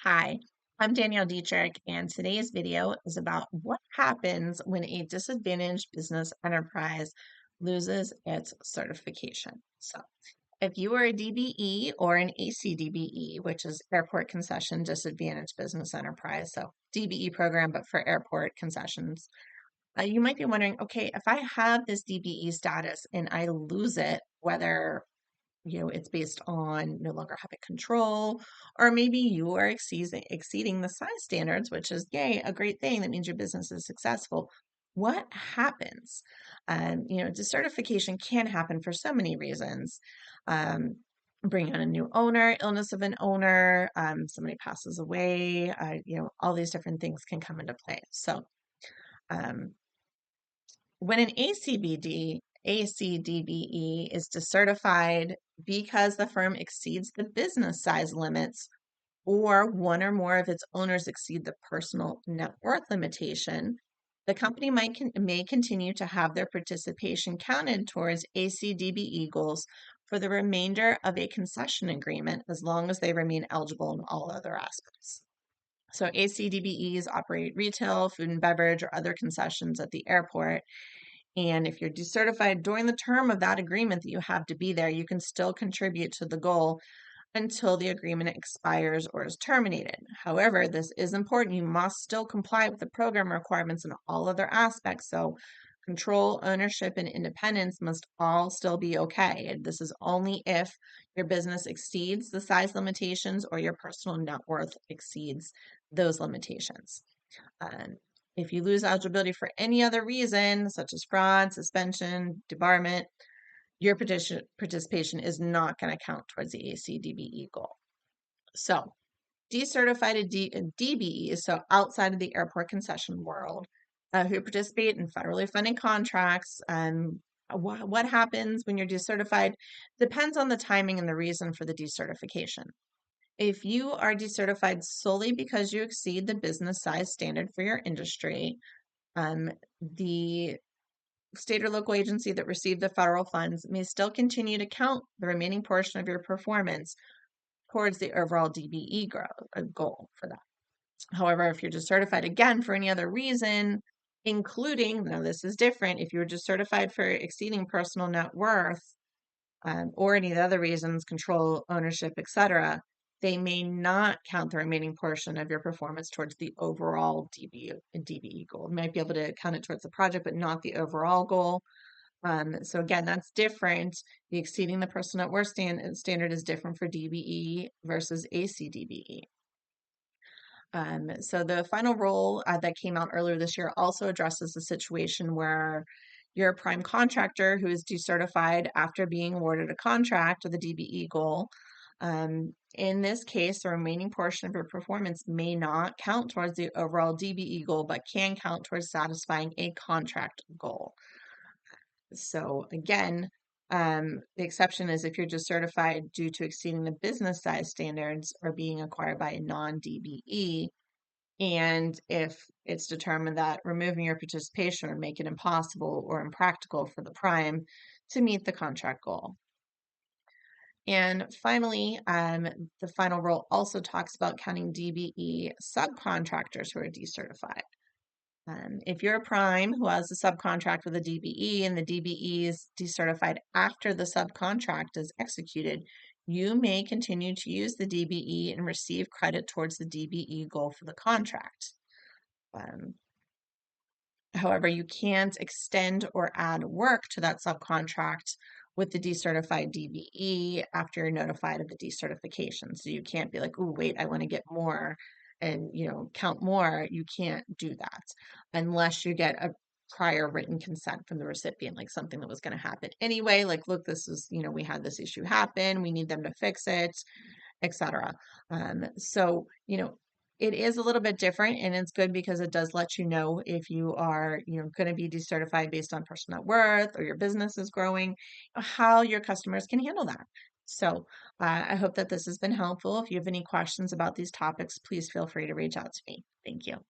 Hi, I'm Danielle Dietrich, and today's video is about what happens when a disadvantaged business enterprise loses its certification. So, if you are a DBE or an ACDBE, which is Airport Concession Disadvantaged Business Enterprise, so DBE program, but for airport concessions, you might be wondering, okay, if I have this DBE status and I lose it, whether it's based on no longer having control, or maybe you are exceeding the size standards, which is, yay, a great thing. That means your business is successful. What happens? Decertification can happen for so many reasons. Um, Bring on a new owner, illness of an owner, somebody passes away, all these different things can come into play. So, um, when an ACDBE is decertified because the firm exceeds the business size limits or one or more of its owners exceed the personal net worth limitation, the company may continue to have their participation counted towards ACDBE goals for the remainder of a concession agreement as long as they remain eligible in all other aspects. So ACDBEs operate retail, food and beverage, or other concessions at the airport, and if you're decertified during the term of that agreement that you have to be there, you can still contribute to the goal until the agreement expires or is terminated. However, this is important. You must still comply with the program requirements in all other aspects. So, control, ownership, and independence must all still be okay. This is only if your business exceeds the size limitations or your personal net worth exceeds those limitations. Um, if you lose eligibility for any other reason, such as fraud, suspension, debarment, your participation is not going to count towards the ACDBE goal. So, decertified DBEs, so outside of the airport concession world, who participate in federally funded contracts, what happens when you're decertified depends on the timing and the reason for the decertification. If you are decertified solely because you exceed the business size standard for your industry, the state or local agency that received the federal funds may still continue to count the remaining portion of your performance towards the overall DBE goal for that. However, if you're decertified again for any other reason, including, now this is different, if you were decertified for exceeding personal net worth, or any of the other reasons, control, ownership, etc., they may not count the remaining portion of your performance towards the overall DBE goal. You might be able to count it towards the project, but not the overall goal. So again, that's different. The exceeding the personal net worth standard is different for DBE versus ACDBE. So the final rule that came out earlier this year also addresses the situation where you're a prime contractor who is decertified after being awarded a contract with a DBE goal. In this case, the remaining portion of your performance may not count towards the overall DBE goal, but can count towards satisfying a contract goal. So again, the exception is if you're decertified due to exceeding the business size standards or being acquired by a non-DBE, and if it's determined that removing your participation would make it impossible or impractical for the prime to meet the contract goal. And finally, the final rule also talks about counting DBE subcontractors who are decertified. If you're a prime who has a subcontract with a DBE and the DBE is decertified after the subcontract is executed, you may continue to use the DBE and receive credit towards the DBE goal for the contract. However, you can't extend or add work to that subcontract with the decertified DBE after you're notified of the decertification. So you can't be like, oh, wait, I want to get more and, count more. You can't do that unless you get a prior written consent from the recipient, like something that was going to happen anyway. Like, look, this is, we had this issue happen. We need them to fix it, etc. So, it is a little bit different, and it's good because it does let you know if you are, going to be decertified based on personal net worth or your business is growing, how your customers can handle that. So I hope that this has been helpful. If you have any questions about these topics, please feel free to reach out to me. Thank you.